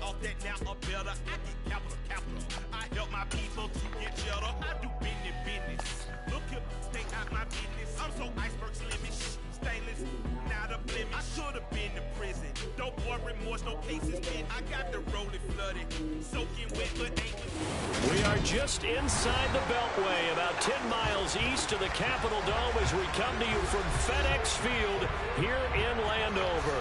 off that now or better. I get capital. I help my people to get cheddar. I do business. Look here, stay out my business. I'm so iceberg slimmish, stainless, not a blemish. I should have been to prison. Don't boy remorse, no cases been. I got the rolling flooded, soaking wet, but ain't. We are just inside the Beltway, about 10 miles east of the Capitol Dome as we come to you from FedEx Field here in Landover.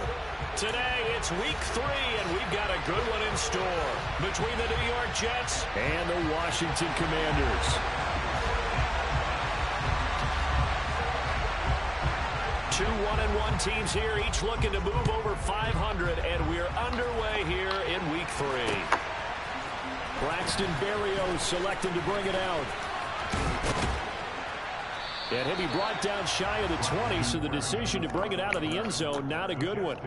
Today, it's week 3, and we've got a good one in store between the New York Jets and the Washington Commanders. Two 1-1 teams here, each looking to move over 500, and we're underway here in week 3. Braxton Berrios selected to bring it out. And he'll be brought down shy of the 20, so the decision to bring it out of the end zone, not a good one.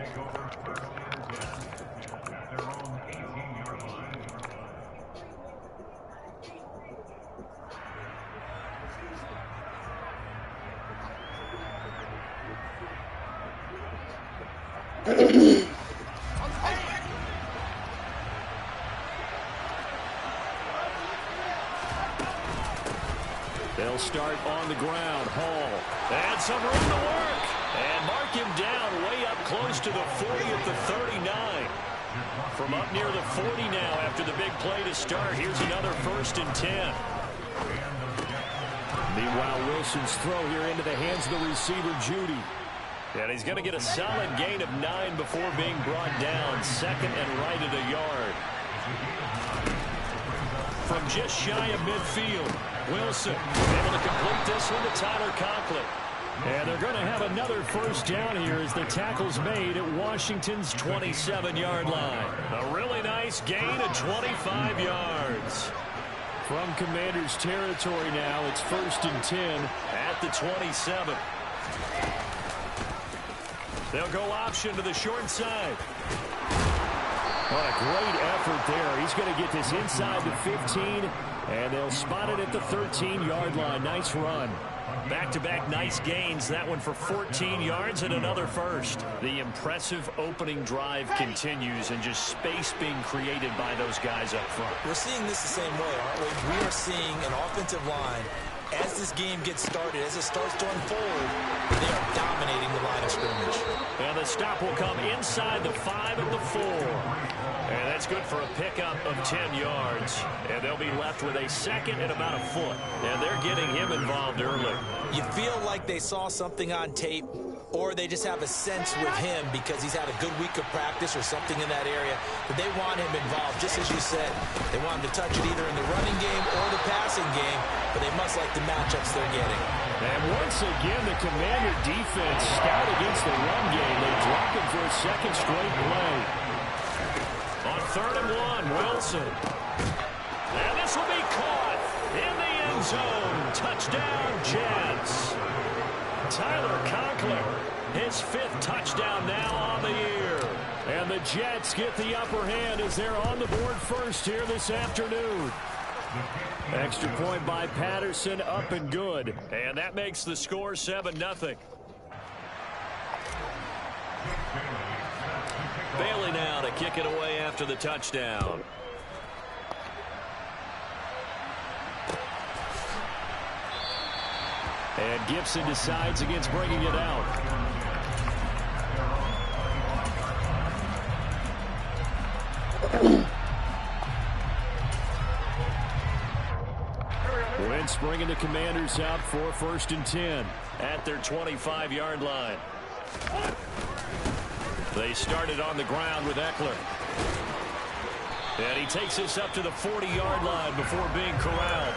They'll start on the ground. Hall. And some room to work. And mark him down way up close to the 40 at the 39. From up near the 40 now after the big play to start. Here's another 1st and 10. Meanwhile, Wilson's throw here into the hands of the receiver, Judy. And he's going to get a solid gain of 9 before being brought down. 2nd and right at a yard. From just shy of midfield, Wilson able to complete this one to Tyler Conklin. And they're going to have another 1st down here as the tackle's made at Washington's 27-yard line. A really nice gain of 25 yards. From Commanders territory now, it's 1st and 10 at the 27. They'll go option to the short side. What a great effort there. He's going to get this inside the 15, and they'll spot it at the 13-yard line. Nice run. Back-to-back nice gains. That one for 14 yards and another 1st. The impressive opening drive continues, and just space being created by those guys up front. We're seeing this the same way, aren't we? We are seeing an offensive line, as this game gets started, as it starts to unfold, they are dominating the line of scrimmage. And the stop will come inside the 5 at the 4. And that's good for a pickup of 10 yards. And they'll be left with a 2nd and about a foot. And they're getting him involved early. You feel like they saw something on tape, or they just have a sense with him because he's had a good week of practice or something in that area, but they want him involved. Just as you said, they want him to touch it either in the running game or the passing game, but they must like the matchups they're getting. And once again, the Commander defense stout against the run game. They drop him for a 2nd straight play. On 3rd and 1, Wilson. And this will be caught in the end zone. Touchdown, Jets. Tyler Conklin, his 5th touchdown now on the year. And the Jets get the upper hand as they're on the board first here this afternoon. Extra point by Patterson, up and good. And that makes the score 7-0. Bailey now to kick it away after the touchdown. And Gibson decides against bringing it out. Wentz bringing the Commanders out for 1st and 10 at their 25-yard line. They started on the ground with Eckler. And he takes this up to the 40-yard line before being corralled.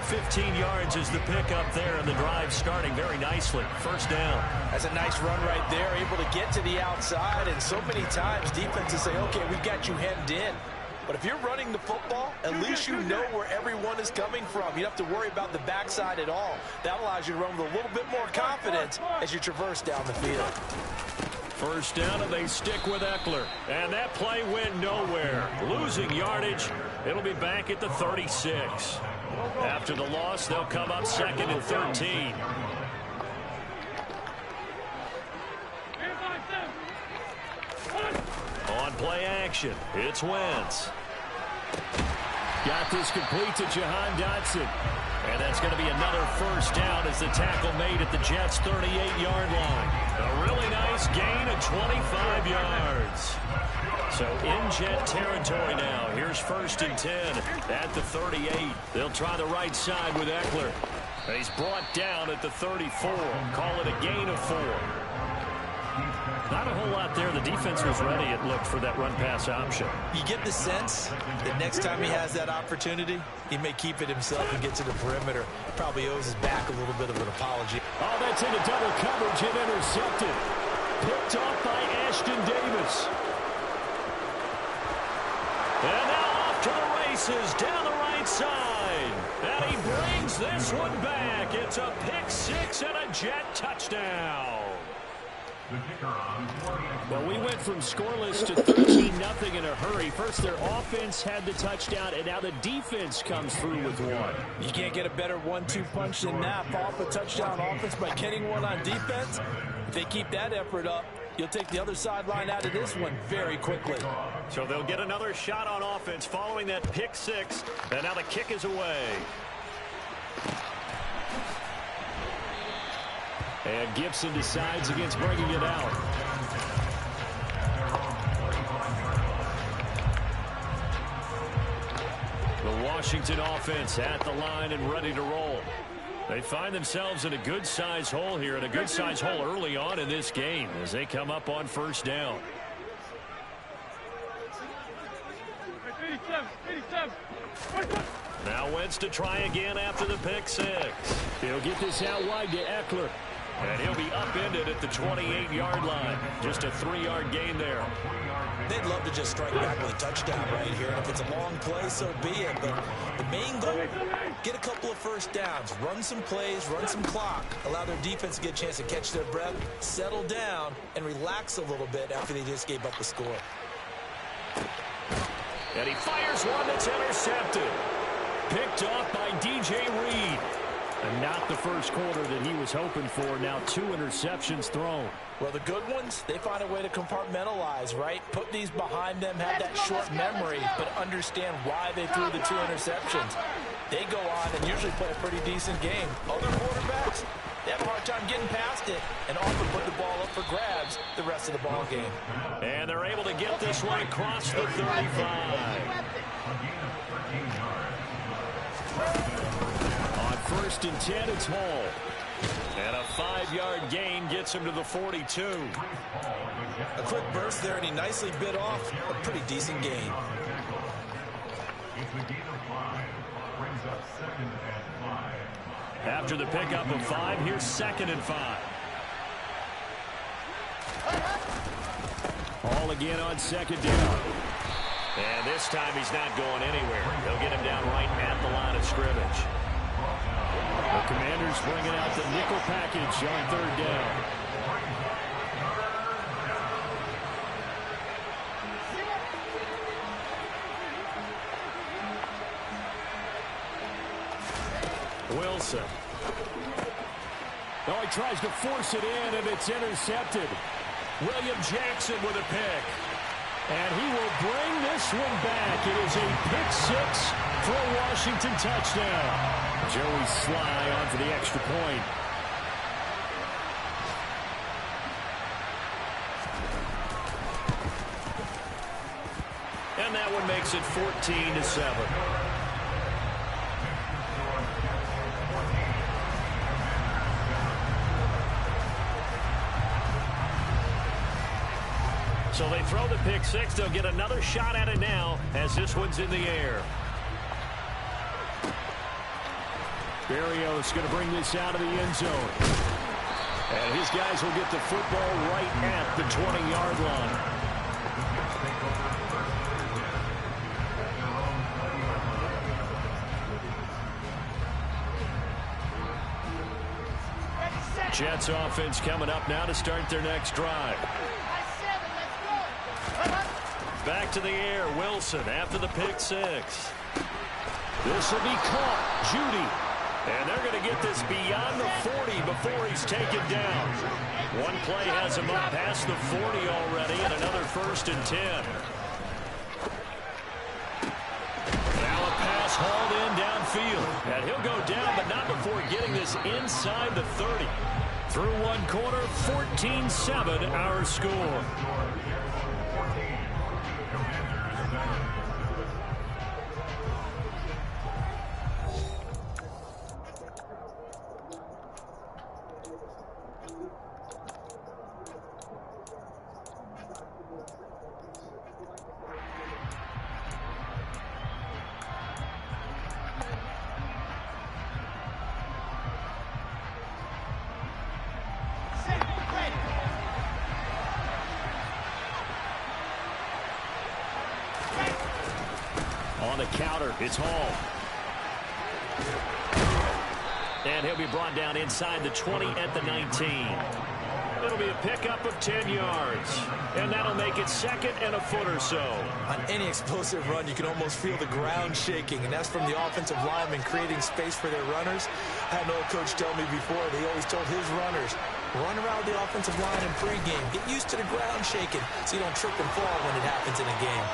15 yards is the pickup there, and the drive starting very nicely. 1st down. That's a nice run right there, able to get to the outside, and so many times defenses say, okay, we got you hemmed in. But if you're running the football, at least you know where everyone is coming from. You don't have to worry about the backside at all. That allows you to run with a little bit more confidence as you traverse down the field. 1st down, and they stick with Eckler. And that play went nowhere. Losing yardage. It'll be back at the 36. After the loss, they'll come up 2nd and 13. On Play action. It's Wentz. Got this complete to Jahan Dotson. And that's going to be another first down as the tackle made at the Jets' 38-yard line. A really nice gain of 25 yards. So in Jet territory now. Here's 1st and 10 at the 38. They'll try the right side with Eckler. He's brought down at the 34. Call it a gain of 4. Not a whole lot there. The defense was ready, it looked, for that run-pass option. You get the sense that next time he has that opportunity, he may keep it himself and get to the perimeter. Probably owes his back a little bit of an apology. Oh, that's into double coverage and intercepted. Picked off by Ashton Davis. And now off to the races down the right side. And he brings this one back. It's a pick 6 and a Jet touchdown. Well, we went from scoreless to 13-0 in a hurry. First, their offense had the touchdown, and now the defense comes through with one. You can't get a better 1-2 punch than that. Fall off a touchdown offense by getting one on defense. If they keep that effort up, you'll take the other sideline out of this one very quickly. So they'll get another shot on offense following that pick 6, and now the kick is away. And Gibson decides against bringing it out. The Washington offense at the line and ready to roll. They find themselves in a good-sized hole here, and a good-sized hole early on in this game as they come up on 1st down. Now Wentz to try again after the pick 6. He'll get this out wide to Eckler. And he'll be upended at the 28-yard line. Just a 3-yard gain there. They'd love to just strike back with a touchdown right here. And if it's a long play, so be it. But the main goal, get a couple of first downs. Run some plays, run some clock. Allow their defense to get a chance to catch their breath, settle down, and relax a little bit after they just gave up the score. And he fires one that's intercepted. Picked off by DJ Reed. And not the first quarter that he was hoping for. Now 2 interceptions thrown. Well, the good ones, they find a way to compartmentalize, right? Put these behind them, have that short memory, but understand why they threw the 2 interceptions. They go on and usually play a pretty decent game. Other quarterbacks, they have a hard time getting past it and often put the ball up for grabs the rest of the ball game. And they're able to get this one across the 35. 1st and 10, it's Hall. And a 5-yard gain gets him to the 42. A quick burst there, and he nicely bit off a pretty decent gain. After the pickup of 5, here's 2nd and 5. Hall again on 2nd down. And this time he's not going anywhere. They'll get him down right at the line of scrimmage. The Commanders bringing out the nickel package on 3rd down. Wilson. Oh, he tries to force it in, and it's intercepted. William Jackson with a pick. And he will bring this one back. It is a pick 6 for a Washington touchdown. Joey Sly on for the extra point. And that one makes it 14-7. So they throw the pick 6. They'll get another shot at it now as this one's in the air. Berrios going to bring this out of the end zone. And his guys will get the football right at the 20-yard line. Jets offense coming up now to start their next drive. Back to the air, Wilson after the pick 6. This will be caught. Judy. And they're going to get this beyond the 40 before he's taken down. One play has him up past the 40 already, and another 1st and 10. Now a pass hauled in downfield. And he'll go down, but not before getting this inside the 30. Through one quarter, 14-7 our score. On the counter, it's Hall. And he'll be brought down inside the 20 at the 19. It'll be a pickup of 10 yards. And that'll make it 2nd and a foot or so. On any explosive run, you can almost feel the ground shaking, and that's from the offensive linemen creating space for their runners. I had an old coach tell me before, he always told his runners, run around the offensive line in pregame. Get used to the ground shaking so you don't trip and fall when it happens in a game.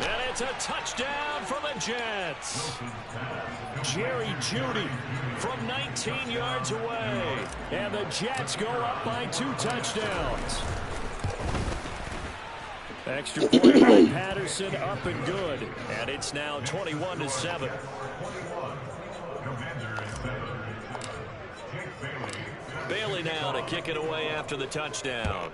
And it's a touchdown for the Jets. Jerry Jeudy from 19 yards away. And the Jets go up by 2 touchdowns. Extra point by Patterson, up and good. And it's now 21-7. Bailey now to kick it away after the touchdown.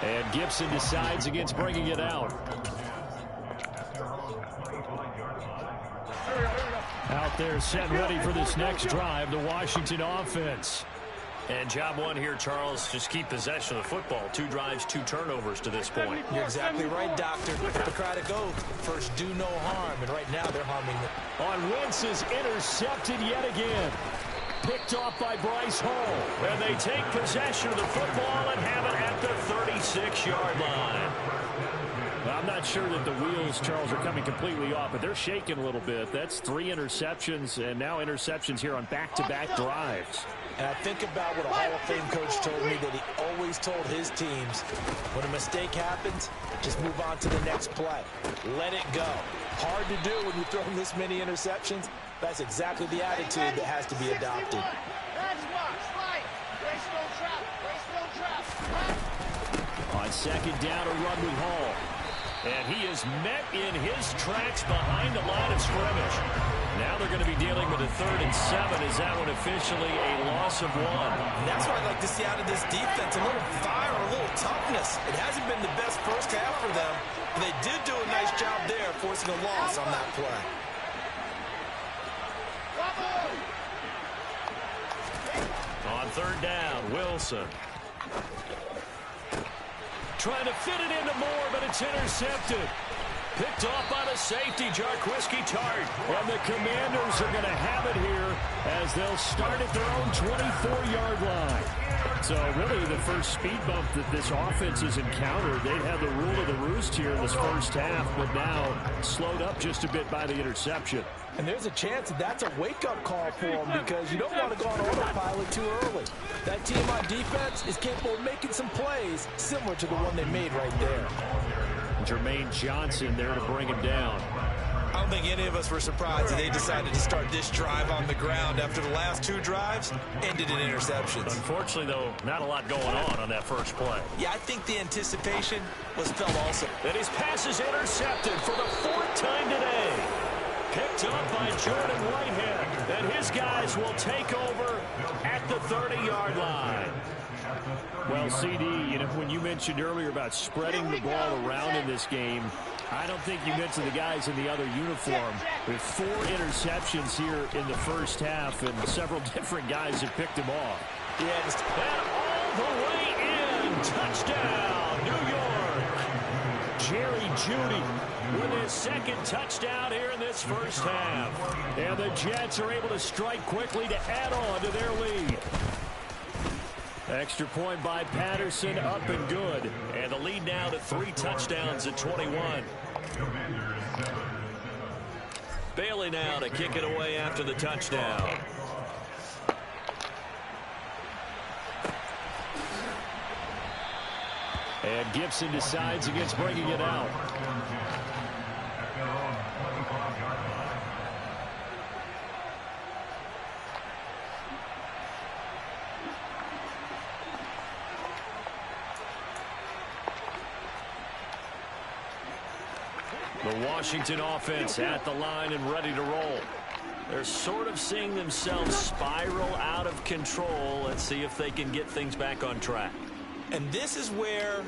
And Gibson decides against bringing it out. Out there set ready for this next drive, the Washington offense. And job one here, Charles, just keep possession of the football. 2 drives, 2 turnovers to this point. You're exactly right, Doctor. Hippocratic oath. First, do no harm. And right now, they're harming them. On Wentz is intercepted yet again. Picked off by Bryce Hall. And they take possession of the football and have it at the 36-yard line. I'm not sure that the wheels, Charles, are coming completely off, but they're shaking a little bit. That's 3 interceptions, and now interceptions here on back-to-back drives. And I think about what a Hall of Fame coach told me that he always told his teams, when a mistake happens, just move on to the next play. Let it go. Hard to do when you throw this many interceptions. That's exactly the attitude that has to be adopted. On 2nd down, a run with Hall. And he is met in his tracks behind the line of scrimmage. Now they're going to be dealing with a 3rd and 7. Is that one officially a loss of 1? And that's what I'd like to see out of this defense. A little fire, a little toughness. It hasn't been the best first half for them, but they did do a nice job there forcing a loss on that play. On 3rd down, Wilson. Trying to fit it into Moore, but it's intercepted. Picked off by the safety, Jarquiski Tart. And the Commanders are going to have it here as they'll start at their own 24-yard line. So really the first speed bump that this offense has encountered. They've had the rule of the roost here in this first half, but now slowed up just a bit by the interception. And there's a chance that that's a wake-up call for them because you don't want to go on autopilot too early. That team on defense is capable of making some plays similar to the one they made right there. Jermaine Johnson there to bring him down. I don't think any of us were surprised that they decided to start this drive on the ground after the last 2 drives ended in interceptions. Unfortunately, though, not a lot going on that first play. Yeah, I think the anticipation was felt also. And his pass is intercepted for the 4th time today. Picked up by Jordan Whitehead. And his guys will take over at the 30-yard line. Well, CD, when you mentioned earlier about spreading the ball around in this game, I don't think you mentioned the guys in the other uniform. With 4 interceptions here in the first half, and several different guys have picked him off. Yeah, and all the way in. Touchdown, New York. Jerry Jeudy with his 2nd touchdown here in this first half. And the Jets are able to strike quickly to add on to their lead. Extra point by Patterson, up and good. And the lead now to 3 touchdowns at 21. Bailey now to kick it away after the touchdown. And Gibson decides against bringing it out. The Washington offense at the line and ready to roll. They're sort of seeing themselves spiral out of control. Let's see if they can get things back on track. And this is where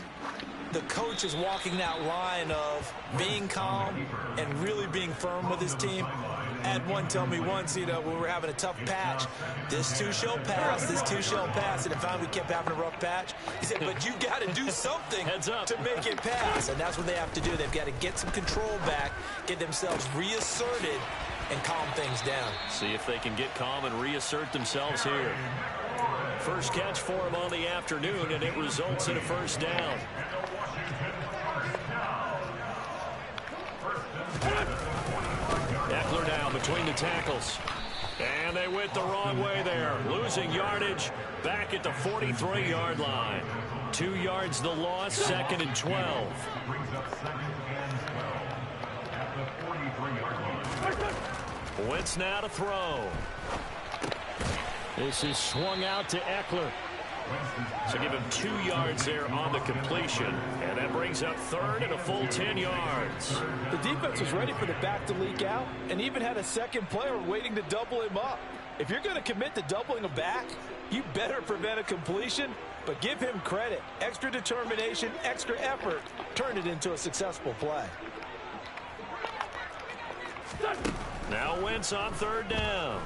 the coach is walking that line of being calm and really being firm with his team. I had one tell me once, when we were having a tough patch, this too shall pass, this too shall pass. And finally we kept having a rough patch. He said, but you got to do something to make it pass. And that's what they have to do. They've got to get some control back, get themselves reasserted, and calm things down. See if they can get calm and reassert themselves here. First catch for him on the afternoon, and it results in a first down. Eckler down between the tackles. And they went the wrong way there. Losing yardage back at the 43-yard line. 2 yards the loss, 2nd and 12. Wentz now to throw. This is swung out to Eckler. So give him 2 yards there on the completion. And that brings up 3rd and a full 10 yards. The defense was ready for the back to leak out and even had a second player waiting to double him up. If you're going to commit to doubling a back, you better prevent a completion, but give him credit. Extra determination, extra effort, turned it into a successful play. Now Wentz on 3rd down.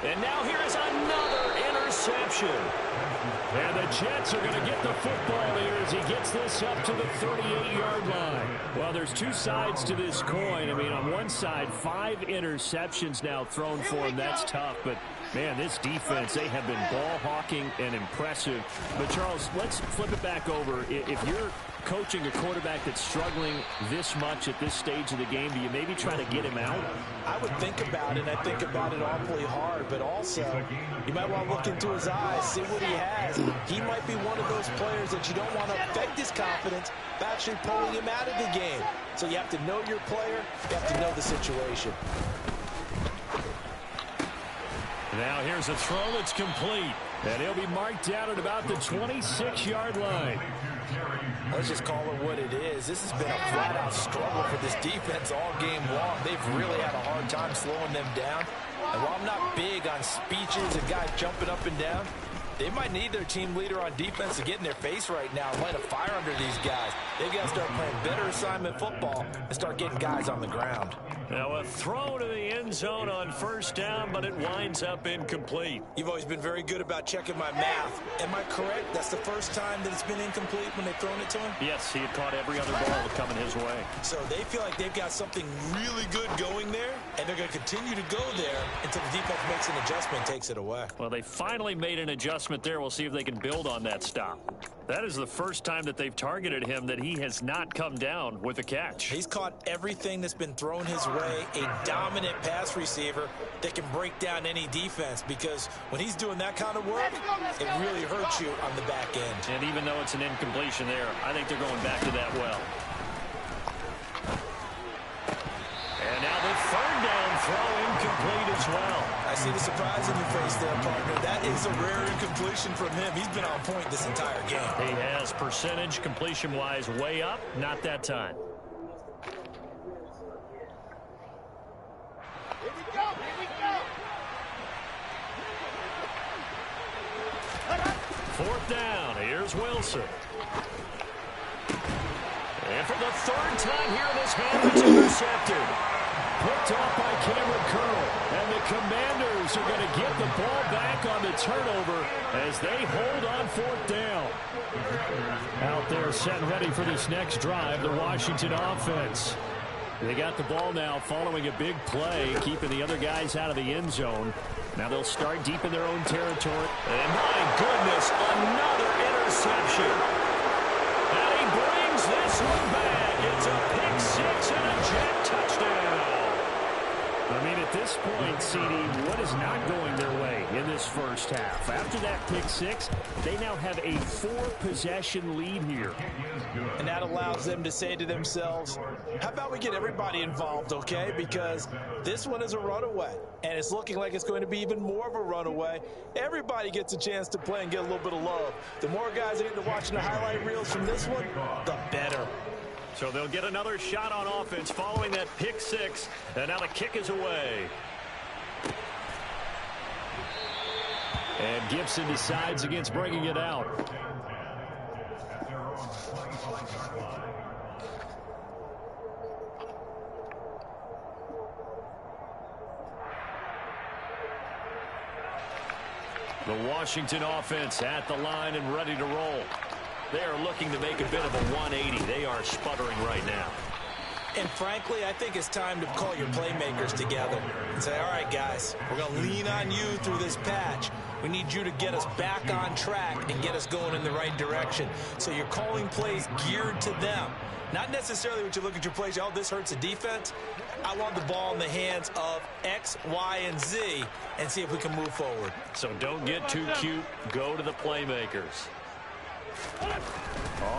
And now here is another interception. And the Jets are going to get the football here as he gets this up to the 38-yard line. Well, there's 2 sides to this coin. I mean, on one side, 5 interceptions now thrown for him. That's tough. But, man, this defense, they have been ball hawking and impressive. But, Charles, let's flip it back over. If you're coaching a quarterback that's struggling this much at this stage of the game, do you maybe try to get him out? I would think about it, and I think about it awfully hard, but also you might want to look into his eyes, see what he has. He might be one of those players that you don't want to affect his confidence by actually pulling him out of the game. So you have to know your player, you have to know the situation. Now here's a throw that's complete, and he'll be marked down at about the 26-yard line. Let's just call it what it is. This has been a flat-out struggle for this defense all game long. They've really had a hard time slowing them down. And while I'm not big on speeches and guys jumping up and down, they might need their team leader on defense to get in their face right now and light a fire under these guys. They've got to start playing better assignment football and start getting guys on the ground. Now a throw to the end zone on 1st down, but it winds up incomplete. You've always been very good about checking my math. Am I correct? That's the first time that it's been incomplete when they've thrown it to him? Yes, he had caught every other ball coming his way. So they feel like they've got something really good going there, and they're going to continue to go there until the defense makes an adjustment and takes it away. Well, they finally made an adjustment there. We'll see if they can build on that stop. That is the first time that they've targeted him that he has not come down with a catch. He's caught everything that's been thrown his way, a dominant pass receiver that can break down any defense, because when he's doing that kind of work, it really hurts you on the back end. And even though it's an incompletion there, I think they're going back to that well. And now the 3rd down throw incomplete as well. I see the surprise in your face there, partner. That is a rare incompletion from him. He's been on point this entire game. He has percentage completion-wise way up, not that time. Here we go, here we go. 4th down, here's Wilson. And for the 3rd time here, this half is intercepted. Picked off by Cameron Curl. And the Commanders are going to get the ball back on the turnover as they hold on 4th down. Out there set and ready for this next drive, the Washington offense. They got the ball now following a big play, keeping the other guys out of the end zone. Now they'll start deep in their own territory. And my goodness, another interception. And he brings this one back. 36. They now have a 4-possession lead here. And that allows them to say to themselves, how about we get everybody involved, okay? Because this one is a runaway, and it's looking like it's going to be even more of a runaway. Everybody gets a chance to play and get a little bit of love. The more guys that get to watching the highlight reels from this one, the better. So they'll get another shot on offense following that pick six, and now the kick is away. And Gibson decides against bringing it out. The Washington offense at the line and ready to roll. They are looking to make a bit of a 180. They are sputtering right now. And frankly, I think it's time to call your playmakers together and say, all right, guys, we're going to lean on you through this patch. We need you to get us back on track and get us going in the right direction. So you're calling plays geared to them. Not necessarily what you look at your plays, oh, this hurts the defense. I want the ball in the hands of X, Y, and Z and see if we can move forward. So don't get too cute. Go to the playmakers.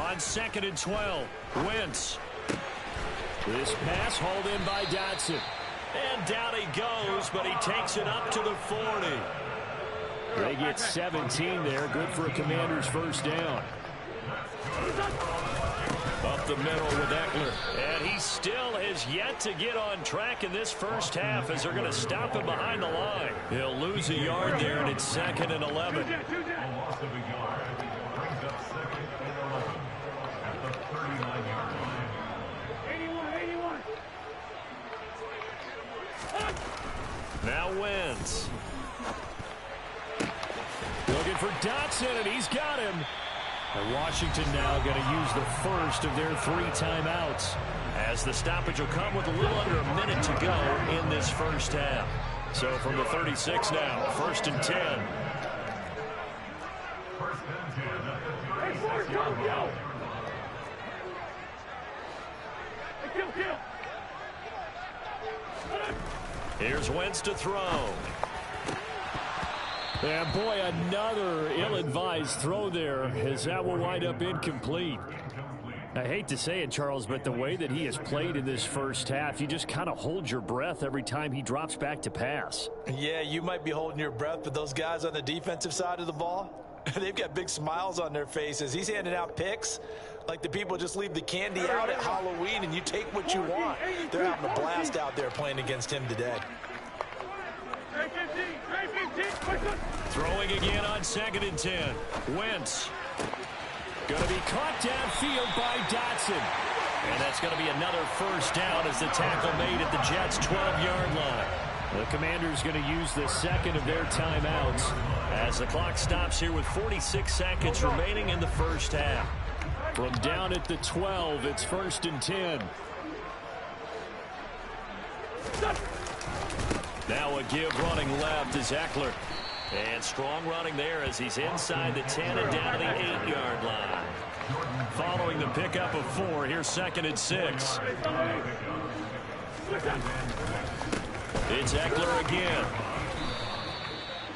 On 2nd and 12, Wentz. This pass hauled in by Dotson. And down he goes, but he takes it up to the 40. They get 17 there. Good for a Commander's first down. Up the middle with Eckler. And he still has yet to get on track in this first half as they're going to stop him behind the line. He'll lose a yard there, and it's 2nd and 11. Now Wentz. Looking for Dotson, and he's got him. And Washington now going to use the first of their 3 timeouts, as the stoppage will come with a little under a minute to go in this first half. So from the 36 now, 1st and 10. Here's Wentz to throw. And boy, another ill-advised throw there, as that will wind up incomplete. I hate to say it, Charles, but the way that he has played in this first half, you just kind of hold your breath every time he drops back to pass. Yeah, you might be holding your breath, but those guys on the defensive side of the ball, they've got big smiles on their faces. He's handing out picks like the people just leave the candy out at Halloween and you take what you want. They're having a blast out there playing against him today. Throwing again on 2nd and 10. Wentz. Going to be caught downfield by Dotson. And that's going to be another first down as the tackle made at the Jets' 12-yard line. The Commanders going to use the second of their timeouts as the clock stops here with 46 seconds remaining in the first half. From down at the 12, it's 1st and 10. Now a give running left is Eckler. And strong running there as he's inside the 10 and down to the 8-yard line. Following the pickup of 4, here's 2nd and 6. It's Eckler again.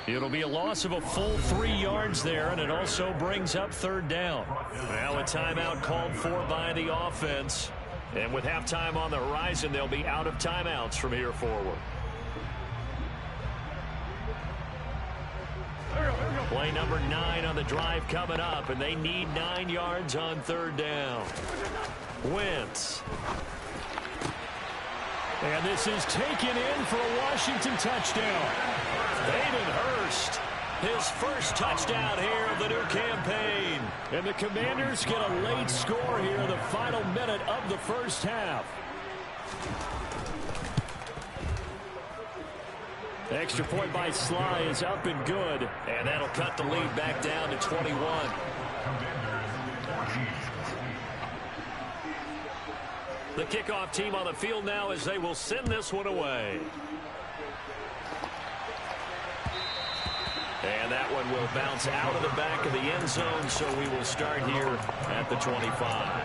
It'll be a loss of a full 3 yards there, and it also brings up 3rd down. Now a timeout called for by the offense. And with halftime on the horizon, they'll be out of timeouts from here forward. Play number 9 on the drive coming up, and they need 9 yards on 3rd down. Wentz. And this is taken in for a Washington touchdown. Hayden Hurst, his first touchdown here of the new campaign. And the Commanders get a late score here in the final minute of the first half. Extra point by Sly is up and good. And that'll cut the lead back down to 21. The kickoff team on the field now as they will send this one away. And that one will bounce out of the back of the end zone, so we will start here at the 25.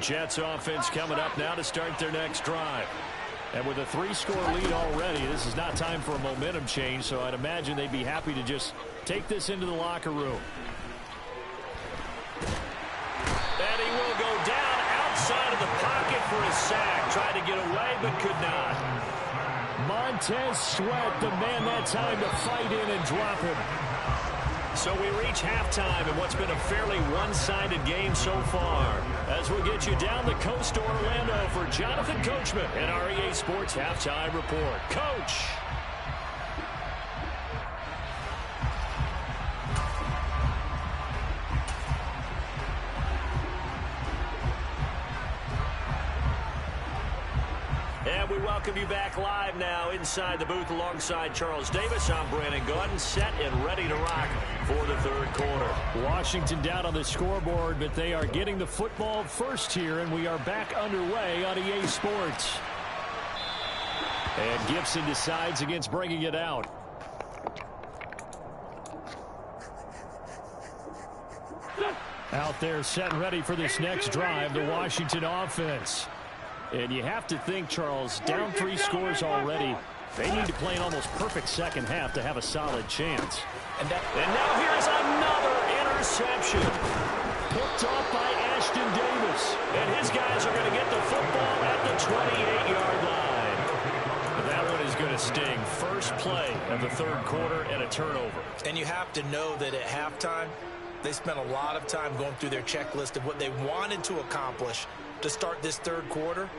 Jets offense coming up now to start their next drive. And with a 3-score lead already, this is not time for a momentum change, so I'd imagine they'd be happy to just take this into the locker room. And he will go down outside of the pocket for a sack. Tried to get away, but could not. Montez Sweat, the man that time to fight in and drop him. So we reach halftime in what's been a fairly one-sided game so far. As we'll get you down the coast to Orlando for Jonathan Coachman and our EA Sports Halftime Report. Coach! And we welcome you back live now inside the booth alongside Charles Davis. I'm Brandon Gaudin, set and ready to rock for the third quarter. Washington down on the scoreboard, but they are getting the football first here, and we are back underway on EA Sports. And Gibson decides against bringing it out. Out there set and ready for this next drive, the Washington offense. And you have to think, Charles, down 3 scores already. They need to play an almost perfect second half to have a solid chance. And now here's another interception. Picked off by Ashton Davis. And his guys are going to get the football at the 28-yard line. But that one is going to sting. First play of the third quarter and a turnover. And you have to know that at halftime, they spent a lot of time going through their checklist of what they wanted to accomplish to start this third quarter.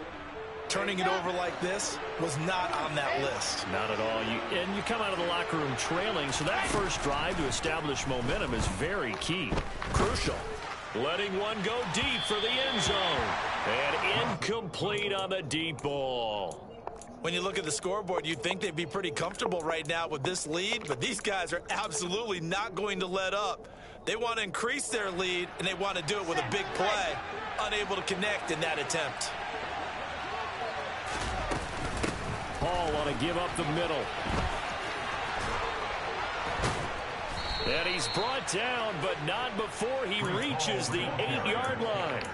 Turning it over like this was not on that list. Not at all. And you come out of the locker room trailing, so that first drive to establish momentum is very key. Crucial. Letting one go deep for the end zone. And incomplete on the deep ball. When you look at the scoreboard, you'd think they'd be pretty comfortable right now with this lead, but these guys are absolutely not going to let up. They want to increase their lead, and they want to do it with a big play. Unable to connect in that attempt. Paul want to give up the middle. And he's brought down, but not before he reaches the 8-yard line.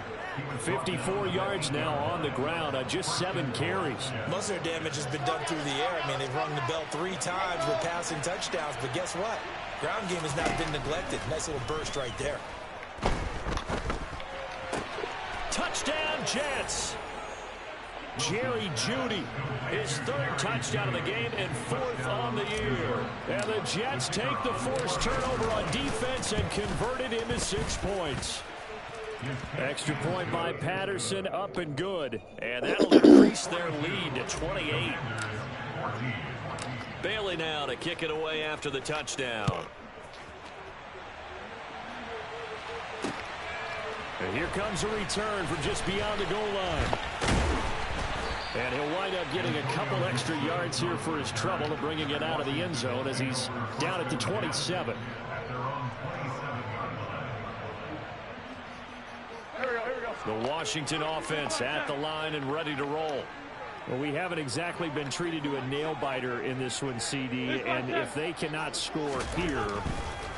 54 yards now on the ground on just 7 carries. Most of their damage has been done through the air. I mean, they've rung the bell 3 times with passing touchdowns, but guess what? Ground game has not been neglected. Nice little burst right there. Touchdown, Jets. Jerry Jeudy, his 3rd touchdown of the game and 4th on the year. And the Jets take the forced turnover on defense and convert it into 6 points. Extra point by Patterson, up and good. And that'll increase their lead to 28. Bailey now to kick it away after the touchdown. And here comes a return from just beyond the goal line. And he'll wind up getting a couple extra yards here for his trouble and bringing it out of the end zone as he's down at the 27. The Washington offense at the line and ready to roll. Well, we haven't exactly been treated to a nail-biter in this one, CD, and if they cannot score here,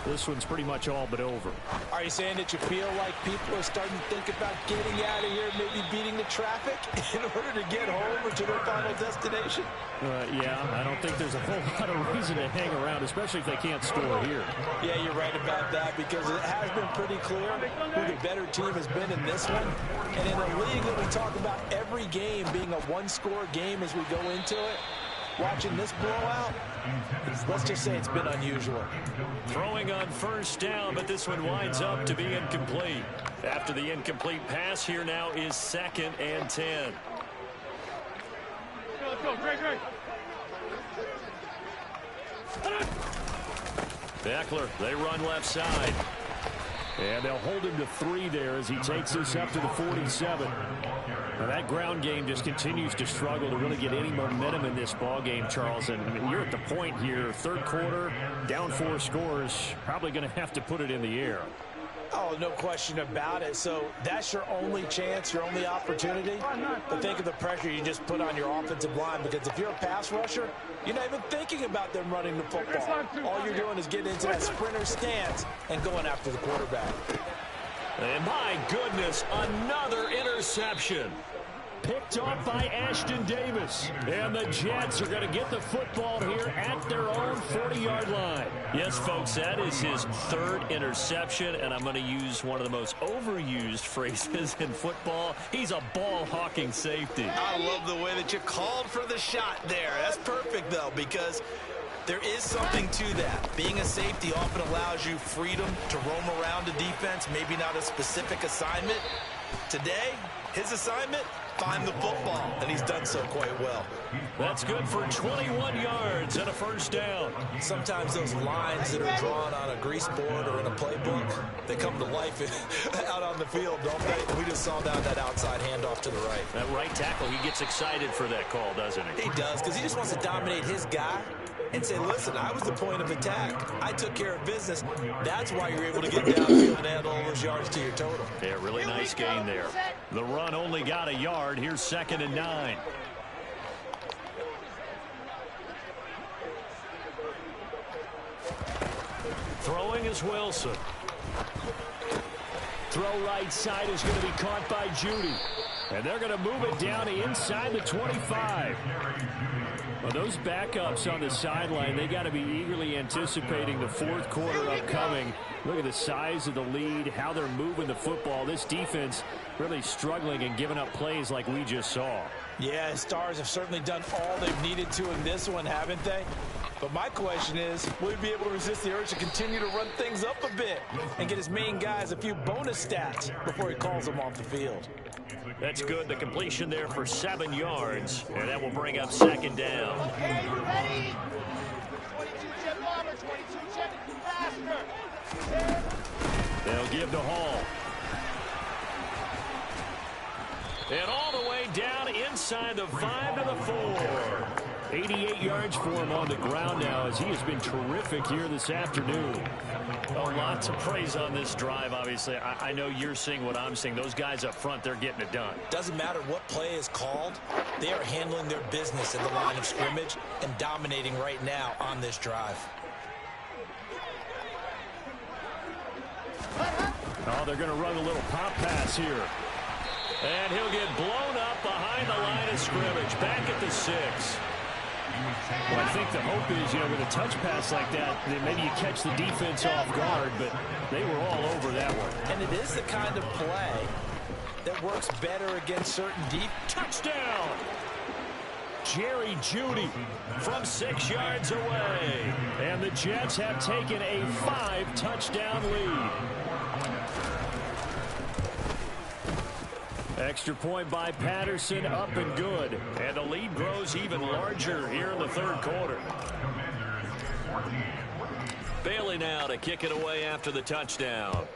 this one's pretty much all but over. Are you saying that you feel like people are starting to think about getting out of here, maybe beating the traffic in order to get home or to their final destination? Yeah, I don't think there's a whole lot of reason to hang around, especially if they can't score here. Yeah, you're right about that because it has been pretty clear who the better team has been in this one. And in a league that we talk about every game being a one-score game as we go into it, watching this blowout, let's just say it's been unusual. Throwing on first down, but this one winds up to be incomplete. After the incomplete pass, here now is 2nd and 10. Let's go, Greg. Beckler, they run left side. And they'll hold him to 3 there as he takes this up to the 47. Now that ground game just continues to struggle to really get any momentum in this ball game, Charles. And I mean, you're at the point here, third quarter, down 4 scores, probably going to have to put it in the air. Oh, no question about it. So that's your only chance, your only opportunity. But think of the pressure you just put on your offensive line, because if you're a pass rusher, you're not even thinking about them running the football. All you're doing is getting into that sprinter stance and going after the quarterback. And my goodness, another interception. Picked off by Ashton Davis. And the Jets are going to get the football here at their own 40-yard line. Yes, folks, that is his third interception, and I'm going to use one of the most overused phrases in football. He's a ball-hawking safety. I love the way that you called for the shot there. That's perfect, though, because there is something to that. Being a safety often allows you freedom to roam around a defense, maybe not a specific assignment. Today, his assignment, find the football, and he's done so quite well. That's good for 21 yards and a first down. Sometimes those lines that are drawn on a grease board or in a playbook, they come to life out on the field, don't they? We just saw that outside handoff to the right. That right tackle, he gets excited for that call, doesn't he? He does, because he just wants to dominate his guy and say, listen, I was the point of attack. I took care of business. That's why you're able to get downfield and add all those yards to your total. Yeah, really nice gain there. The run only got a yard. Here's 2nd and 9. Throwing is Wilson. Throw right side is going to be caught by Judy. And they're going to move it down inside the 25. Well, those backups on the sideline, they got to be eagerly anticipating the fourth quarter upcoming. Look at the size of the lead, how they're moving the football. This defense really struggling and giving up plays like we just saw. Yeah, Stars have certainly done all they've needed to in this one, haven't they? But my question is, will he be able to resist the urge to continue to run things up a bit and get his main guys a few bonus stats before he calls them off the field? That's good. The completion there for 7 yards, and that will bring up 2nd down. Okay, you ready? 22-chip bomber, 22-chip faster. They'll give to Hall. And all the way down inside the 5 to the 4. 88 yards for him on the ground now as he has been terrific here this afternoon. Oh, lots of praise on this drive, obviously. I know you're seeing what I'm seeing. Those guys up front, they're getting it done. Doesn't matter what play is called. They are handling their business in the line of scrimmage and dominating right now on this drive. Oh, they're going to run a little pop pass here. And he'll get blown up behind the line of scrimmage. Back at the 6. Well, I think the hope is, with a touch pass like that, maybe you catch the defense off guard, but they were all over that one. And it is the kind of play that works better against certain deep. Touchdown! Jerry Jeudy from 6 yards away. And the Jets have taken a 5-touchdown lead. Extra point by Patterson, up and good. And the lead grows even larger here in the third quarter. Bailey now to kick it away after the touchdown.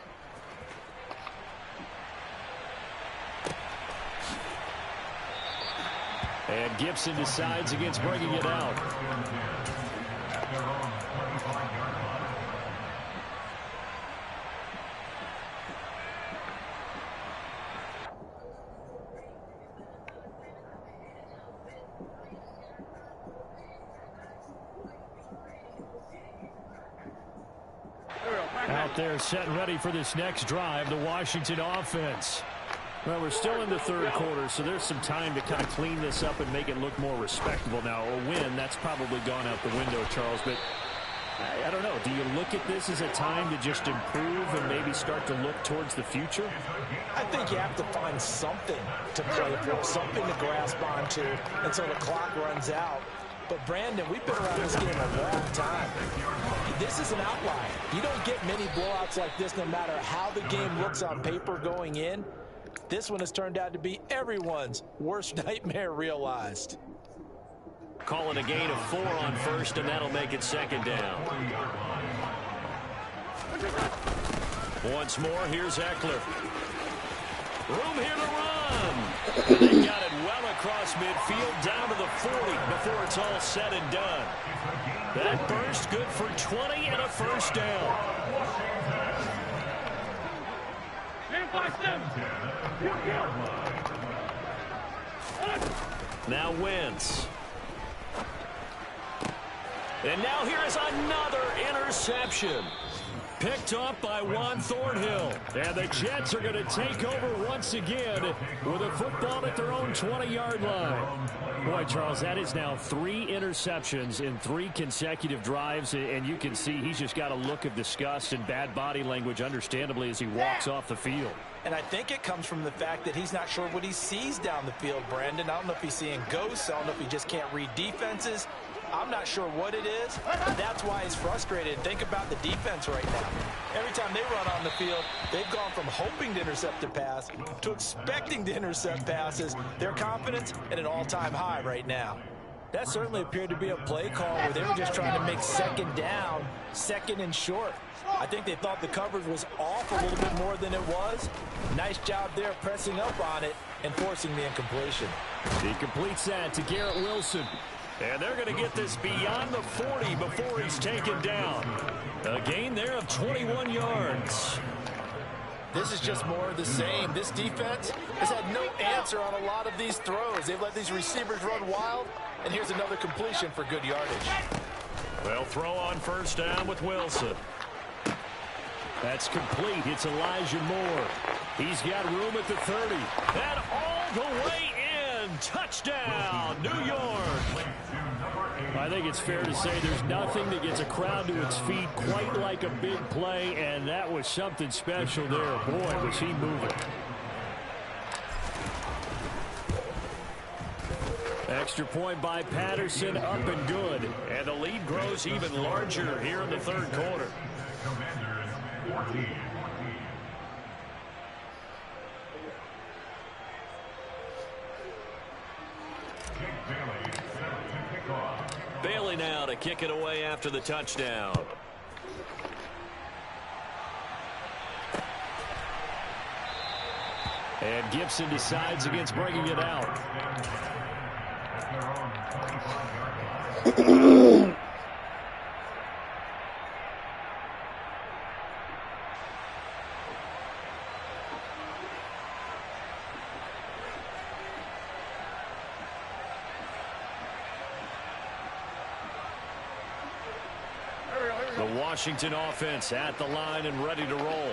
And Gibson decides against bringing it out. Out there set and ready for this next drive, the Washington offense. Well, we're still in the third quarter, so there's some time to kind of clean this up and make it look more respectable now. A win, that's probably gone out the window, Charles, but I don't know. Do you look at this as a time to just improve and maybe start to look towards the future? I think you have to find something to play for, something to grasp onto until the clock runs out. But, Brandon, we've been around this game a long time. This is an outlier. You don't get many blowouts like this no matter how the game looks on paper going in. This one has turned out to be everyone's worst nightmare realized. Calling a gain of 4 on first, and that'll make it 2nd down. Once more, here's Eckler. Room here to run. They got it well across midfield down to the 40 before it's all said and done. That burst good for 20 and a first down. Now Wentz. And now here is another interception. Picked off by Juan Thornhill. And the Jets are going to take over once again with a football at their own 20-yard line. Boy, Charles, that is now 3 interceptions in 3 consecutive drives, and you can see he's just got a look of disgust and bad body language, understandably, as he walks off the field. And I think it comes from the fact that he's not sure what he sees down the field, Brandon. I don't know if he's seeing ghosts. I don't know if he just can't read defenses. I'm not sure what it is. That's why he's frustrated. Think about the defense right now. Every time they run on the field, they've gone from hoping to intercept a pass to expecting to intercept passes. Their confidence at an all-time high right now. That certainly appeared to be a play call where they were just trying to make second down, second and short. I think they thought the coverage was off a little bit more than it was. Nice job there pressing up on it and forcing the incompletion. He completes that to Garrett Wilson. And they're going to get this beyond the 40 before he's taken down. A gain there of 21 yards. This is just more of the same. This defense has had no answer on a lot of these throws. They've let these receivers run wild, and here's another completion for good yardage. Well, throw on first down with Wilson. That's complete. It's Elijah Moore. He's got room at the 30. And all the way in. Touchdown, New York. I think it's fair to say there's nothing that gets a crowd to its feet quite like a big play, and that was something special there. Boy, was he moving. Extra point by Patterson, up and good. And the lead grows even larger here in the third quarter. Bailey now to kick it away after the touchdown. And Gibson decides against bringing it out. The Washington offense at the line and ready to roll.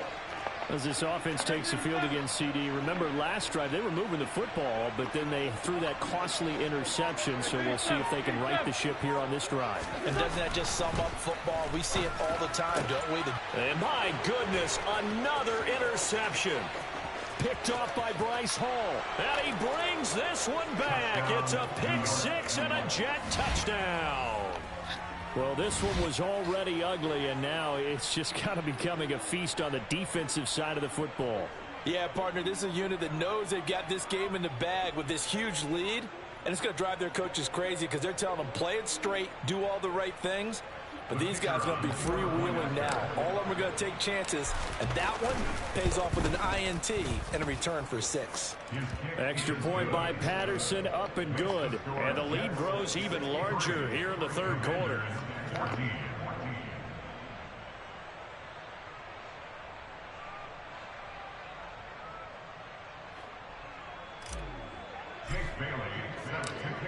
As this offense takes the field against CD, remember last drive they were moving the football, but then they threw that costly interception, so we'll see if they can right the ship here on this drive. And doesn't that just sum up football? We see it all the time, don't we? And my goodness, another interception. Picked off by Bryce Hall. And he brings this one back. It's a pick six and a Jet touchdown. Well, this one was already ugly, and now it's just kind of becoming a feast on the defensive side of the football. Yeah, partner, this is a unit that knows they've got this game in the bag with this huge lead, and it's going to drive their coaches crazy because they're telling them play it straight, do all the right things. But these guys are going to be freewheeling now. All of them are going to take chances, and that one pays off with an INT and a return for 6. Extra point by Patterson, up and good. And the lead grows even larger here in the third quarter.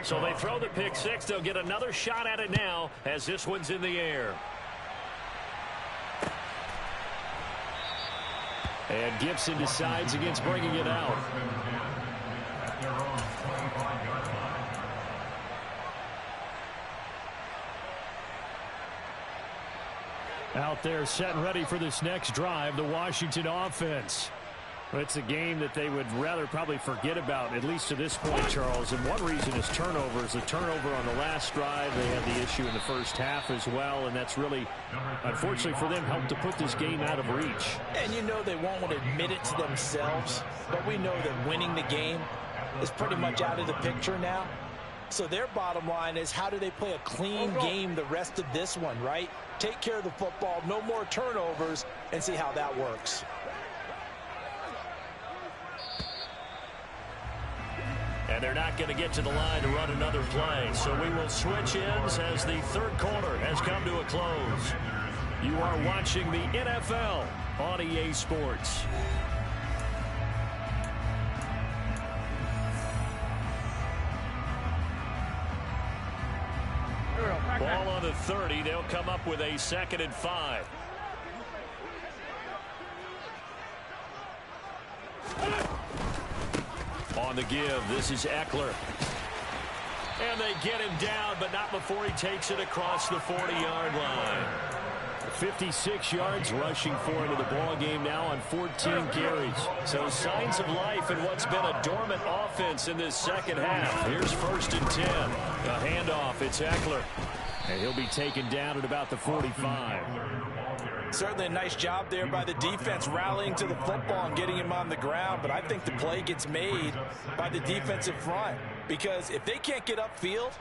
So they throw the pick six. They'll get another shot at it now as this one's in the air. And Gibson decides against bringing it out. Out there set and ready for this next drive, the Washington offense. It's a game that they would rather probably forget about, at least to this point, Charles. And one reason is turnovers. The turnover on the last drive, they had the issue in the first half as well, and that's really, unfortunately for them, helped to put this game out of reach. And you know they won't want to admit it to themselves, but we know that winning the game is pretty much out of the picture now. So their bottom line is, how do they play a clean game the rest of this one, right? Take care of the football, no more turnovers, and see how that works. And they're not going to get to the line to run another play. So we will switch ends as the third quarter has come to a close. You are watching the NFL on EA Sports. Ball on the 30. They'll come up with a 2nd and 5. On the give, this is Eckler. And they get him down, but not before he takes it across the 40-yard line. 56 yards rushing for him in the ball game now on 14 carries. So signs of life in what's been a dormant offense in this second half. Here's 1st and 10. A handoff. It's Eckler. And he'll be taken down at about the 45. Certainly a nice job there by the defense rallying to the football and getting him on the ground. But I think the play gets made by the defensive front. Because if they can't get upfield,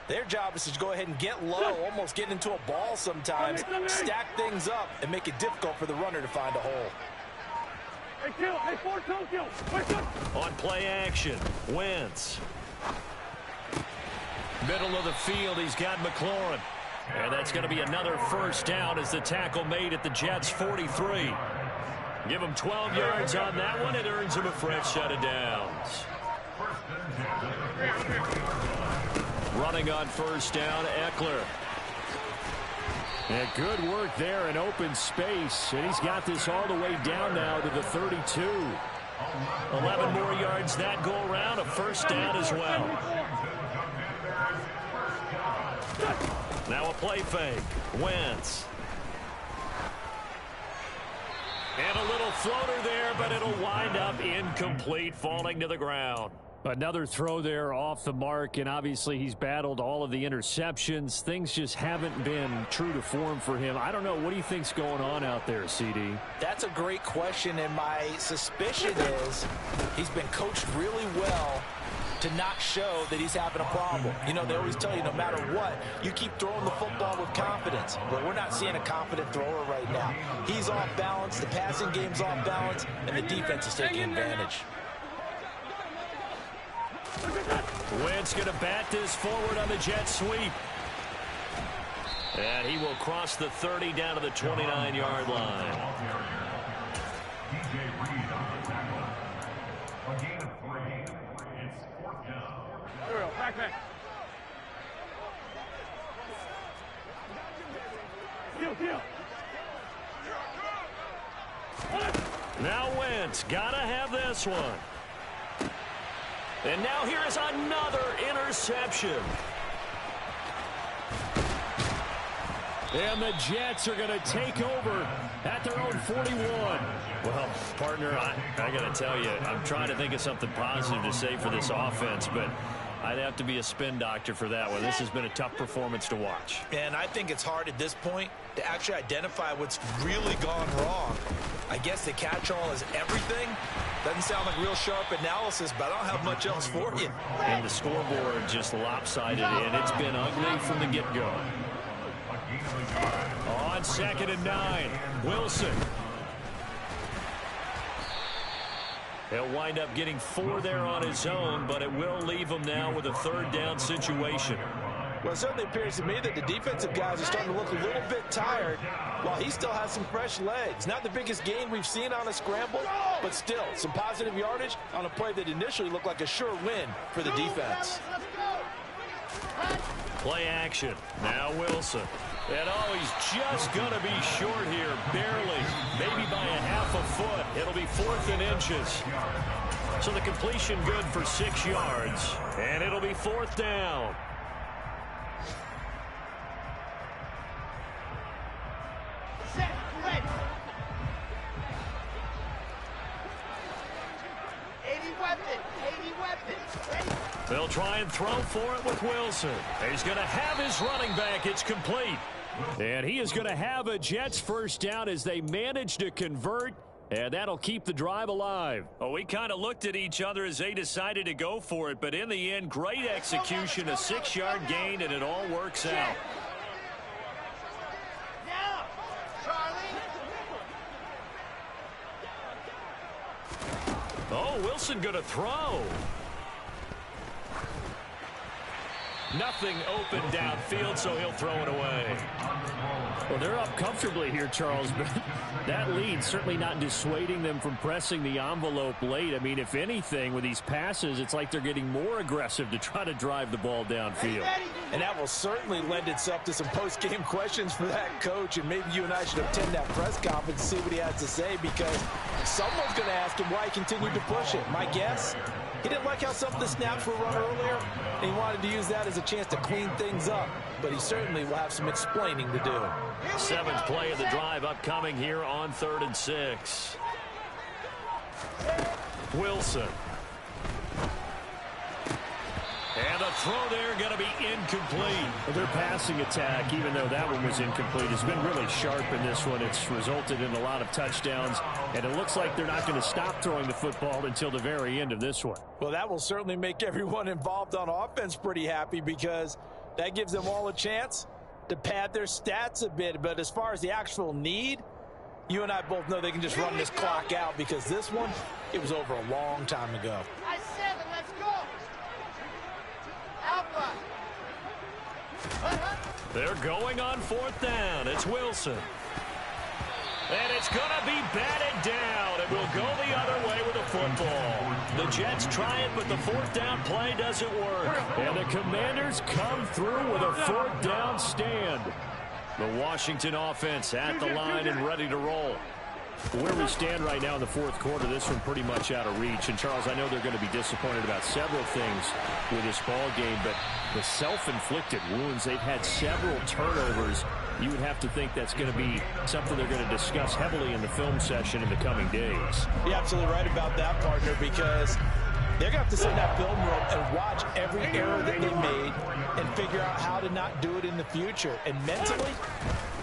their job is to go ahead and get low, almost get into a ball sometimes, stack things up, and make it difficult for the runner to find a hole. On play action, Wentz. Middle of the field, he's got McLaurin. And that's going to be another 1st down as the tackle made at the Jets' 43. Give him 12 yards on that one. It earns him a fresh set of downs. Running on 1st down, Eckler. And good work there in open space. And he's got this all the way down now to the 32. 11 more yards that go around. A 1st down as well. Now a play fake. Wentz. And a little floater there, but it'll wind up incomplete, falling to the ground. Another throw there off the mark, and obviously he's battled all of the interceptions. Things just haven't been true to form for him. I don't know. What do you think's going on out there, CD? That's a great question, and my suspicion is he's been coached really well to not show that he's having a problem. You know, they always tell you no matter what, you keep throwing the football with confidence. But we're not seeing a confident thrower right now. He's off balance, the passing game's off balance, and the defense is taking advantage. Wentz going to bat this forward on the jet sweep. And he will cross the 30 down to the 29-yard line. Now Wentz gotta have this one. And now here is another interception. And the Jets are going to take over at their own 41. Well, partner, I got to tell you, I'm trying to think of something positive to say for this offense, but I'd have to be a spin doctor for that one. This has been a tough performance to watch. And I think it's hard at this point to actually identify what's really gone wrong. I guess the catch-all is everything. Doesn't sound like real sharp analysis, but I don't have much else for you. And the scoreboard just lopsided in. It's been ugly from the get-go. On 2nd and 9, Wilson. He'll wind up getting 4 there on his own, but it will leave him now with a 3rd down situation. Well, it certainly appears to me that the defensive guys are starting to look a little bit tired while he still has some fresh legs. Not the biggest gain we've seen on a scramble, but still some positive yardage on a play that initially looked like a sure win for the defense. Play action. Now Wilson. And he's just going to be short here, barely, maybe by a half a foot. It'll be 4th and inches. So the completion good for 6 yards, and it'll be 4th down. Set, ready. 80 weapons, ready. They'll try and throw for it with Wilson. He's going to have his running back. It's complete. And he is going to have a Jets 1st down as they manage to convert, and that'll keep the drive alive. Oh, we kind of looked at each other as they decided to go for it, but in the end, great execution, a 6-yard gain, and it all works out. Now, Charlie. Oh, Wilson going to throw. Nothing open downfield, so he'll throw it away. Well, they're up comfortably here, Charles, but that lead certainly not dissuading them from pressing the envelope late. I mean, if anything, with these passes, it's like they're getting more aggressive to try to drive the ball downfield. Ready. And that will certainly lend itself to some post-game questions for that coach. And maybe you and I should attend that press conference and see what he has to say, because someone's going to ask him why he continued to push it. My guess, he didn't like how some of the snaps were run earlier, and he wanted to use that as a chance to clean things up. But he certainly will have some explaining to do. 7th play of the drive upcoming here on 3rd and 6. Wilson. And the throw there going to be incomplete. Their passing attack, even though that one was incomplete, has been really sharp in this one. It's resulted in a lot of touchdowns, and it looks like they're not going to stop throwing the football until the very end of this one. Well, that will certainly make everyone involved on offense pretty happy, because that gives them all a chance to pad their stats a bit. But as far as the actual need, you and I both know they can just run this clock out, because this one, it was over a long time ago. I 7, let's go. Alpha. They're going on 4th down. It's Wilson. And it's going to be batted down. It will go the other way with the football. The Jets try it, but the 4th down play doesn't work. And the Commanders come through with a 4th down stand. The Washington offense at the line and ready to roll. Where we stand right now in the 4th quarter, this one pretty much out of reach. And, Charles, I know they're going to be disappointed about several things with this ball game, but the self-inflicted wounds, they've had several turnovers. You would have to think that's going to be something they're going to discuss heavily in the film session in the coming days. You're absolutely right about that, partner, because they're going to have to sit in that film room and watch every error that they made and figure out how to not do it in the future. And mentally,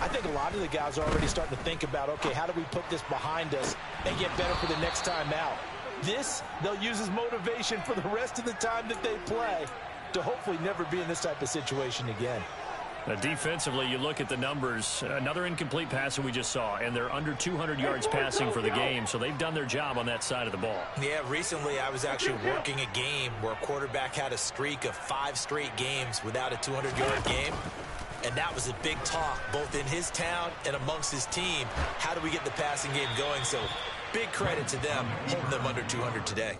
I think a lot of the guys are already starting to think about, okay, how do we put this behind us and get better for the next time out? This, they'll use as motivation for the rest of the time that they play to hopefully never be in this type of situation again. Defensively, you look at the numbers. Another incomplete pass that we just saw, and they're under 200 yards passing for the game, so they've done their job on that side of the ball. Yeah, recently I was actually working a game where a quarterback had a streak of 5 straight games without a 200-yard game, and that was a big talk, both in his town and amongst his team. How do we get the passing game going? So big credit to them, holding them under 200 today.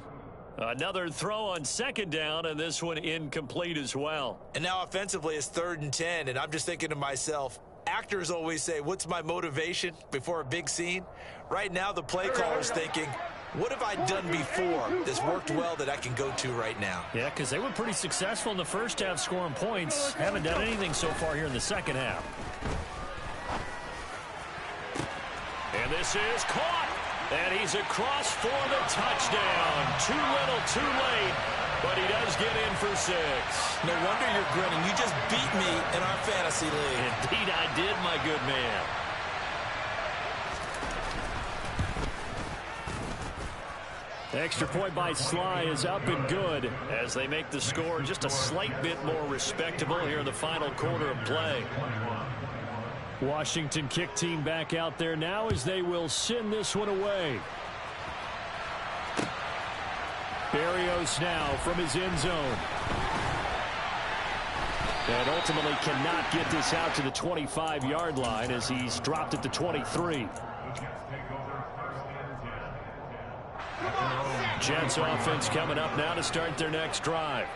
Another throw on 2nd down, and this one incomplete as well. And now offensively it's 3rd and 10, and I'm just thinking to myself, actors always say, what's my motivation before a big scene? Right now the play caller's thinking, what have I done before that's worked well that I can go to right now? Yeah, because they were pretty successful in the first half scoring points. Haven't done anything so far here in the second half. And this is caught. And he's across for the touchdown. Too little, too late, but he does get in for 6. No wonder you're grinning. You just beat me in our fantasy league. Indeed I did, my good man. Extra point by Sly is up and good as they make the score just a slight bit more respectable here in the final quarter of play. Washington kick team back out there now as they will send this one away. Berrios now from his end zone. And ultimately cannot get this out to the 25-yard line as he's dropped at the 23. Jets offense coming up now to start their next drive.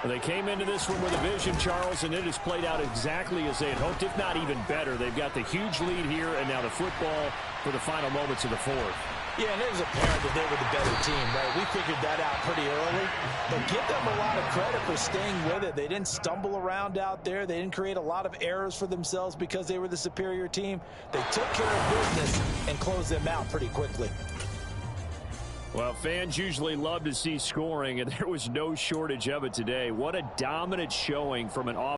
They came into this one with a vision, Charles, and it has played out exactly as they had hoped, if not even better. They've got the huge lead here, and now the football for the final moments of the 4th. Yeah, and it was apparent that they were the better team, right? We figured that out pretty early, but give them a lot of credit for staying with it. They didn't stumble around out there. They didn't create a lot of errors for themselves because they were the superior team. They took care of business and closed them out pretty quickly. Well, fans usually love to see scoring, and there was no shortage of it today. What a dominant showing from an offense.